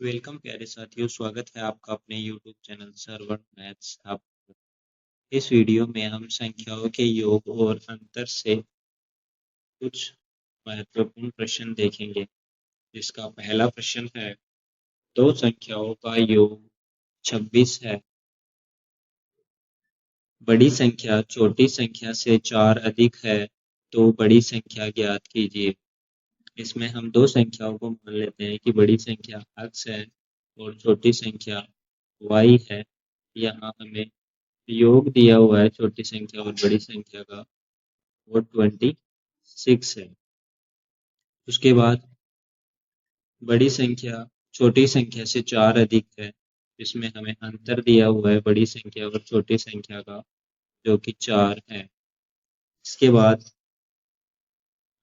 Welcome प्यारे साथियों, स्वागत है आपका अपने YouTube channel server maths hub. इस वीडियो में हम संख्याओं के योग और अंतर से कुछ महत्वपूर्ण प्रश्न देखेंगे। जिसका पहला प्रश्न है, दो संख्याओं का योग 26 है। बड़ी संख्या छोटी संख्या से 4 अधिक है तो बड़ी संख्या ज्ञात कीजिए। इसमें हम दो संख्याओं को मान लेते हैं कि बड़ी संख्या x है और छोटी संख्या y है। यहाँ हमें योग दिया हुआ है छोटी संख्या और बड़ी संख्या का, वो 26 है। उसके बाद बड़ी संख्या छोटी संख्या से 4 अधिक है, जिसमें हमें अंतर दिया हुआ है बड़ी संख्या और छोटी संख्या का, जो कि 4 है। इसके बाद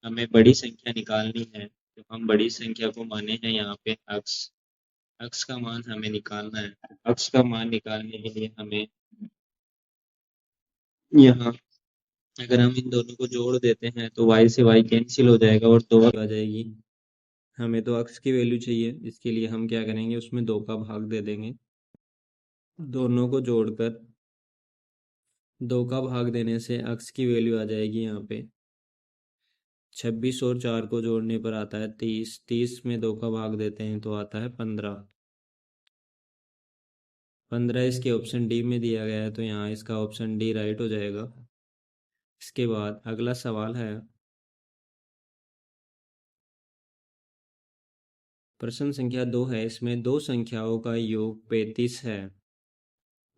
हमें बड़ी संख्या निकालनी है, तो हम बड़ी संख्या को माने हैं यहाँ पे x का मान हमें निकालना है। x का मान निकालने के लिए हमें यहाँ अगर हम इन दोनों को जोड़ देते हैं तो y से y कैंसिल हो जाएगा और 2 आ जाएगी। हमें तो x की वैल्यू चाहिए, इसके लिए हम क्या करेंगे, उसमें 2 का भाग दे देंगे। दोनों को जोड़कर 2 का भाग देने से x की वैल्यू आ जाएगी यहाँ पे 26 और 4 को जोड़ने पर आता है 30। 30 में 2 का भाग देते हैं तो आता है 15। 15 इसके ऑप्शन डी में दिया गया है, तो यहाँ इसका ऑप्शन डी राइट हो जाएगा। इसके बाद अगला सवाल है, प्रश्न संख्या 2 है। इसमें दो संख्याओं का योग 35 है।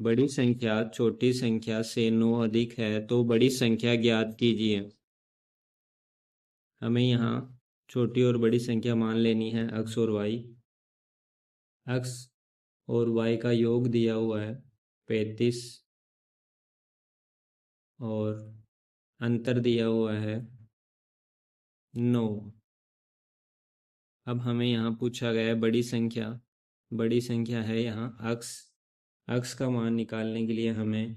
बड़ी संख्या छोटी संख्या से 9 अधिक है तो बड़ी संख्या ज्ञात कीजिए। हमें यहाँ छोटी और बड़ी संख्या मान लेनी है x और y। x और y का योग दिया हुआ है 35 और अंतर दिया हुआ है 9। अब हमें यहाँ पूछा गया है बड़ी संख्या है यहाँ x का मान निकालने के लिए हमें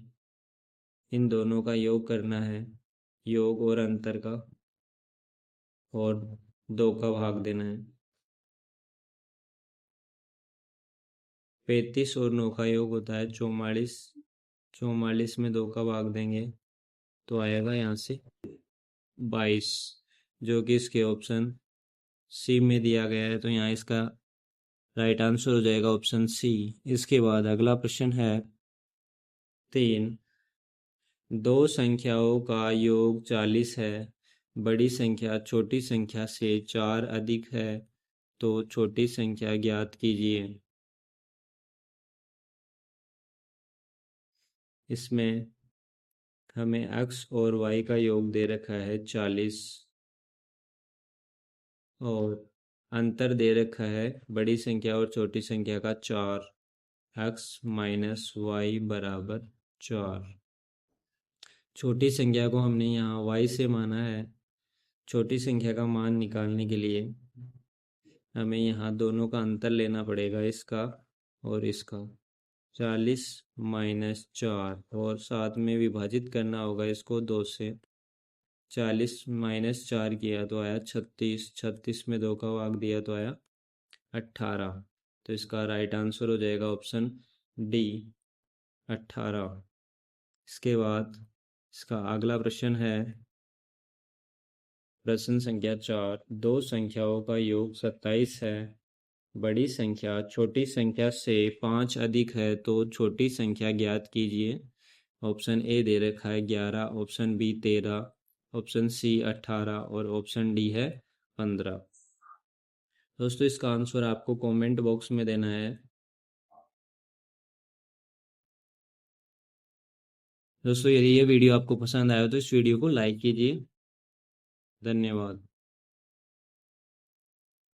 इन दोनों का योग करना है, योग और अंतर का, और 2 का भाग देना है। 35 और 9 का योग होता है 44। 44 में 2 का भाग देंगे तो आएगा यहाँ से 22, जो कि इसके ऑप्शन सी में दिया गया है, तो यहाँ इसका राइट आंसर हो जाएगा ऑप्शन सी। इसके बाद अगला प्रश्न है 3। दो संख्याओं का योग 40 है। बड़ी संख्या छोटी संख्या से 4 अधिक है तो छोटी संख्या ज्ञात कीजिए। इसमें हमें x और y का योग दे रखा है 40 और अंतर दे रखा है बड़ी संख्या और छोटी संख्या का 4। x माइनस वाई बराबर 4। छोटी संख्या को हमने यहाँ y से माना है। छोटी संख्या का मान निकालने के लिए हमें यहाँ दोनों का अंतर लेना पड़ेगा, इसका और इसका। 40 माइनस 4 और साथ में विभाजित करना होगा इसको 2 से। 40 माइनस 4 किया तो आया 36। 36 में 2 का भाग दिया तो आया 18। तो इसका राइट आंसर हो जाएगा ऑप्शन डी 18। इसके बाद इसका अगला प्रश्न है, प्रश्न संख्या 4। दो संख्याओं का योग 27 है। बड़ी संख्या छोटी संख्या से 5 अधिक है तो छोटी संख्या ज्ञात कीजिए। ऑप्शन ए दे रखा है 11, ऑप्शन बी 13, ऑप्शन सी 18 और ऑप्शन डी है 15। दोस्तों इसका आंसर आपको कमेंट बॉक्स में देना है। दोस्तों यदि ये वीडियो आपको पसंद आया तो इस वीडियो को लाइक कीजिए। धन्यवाद।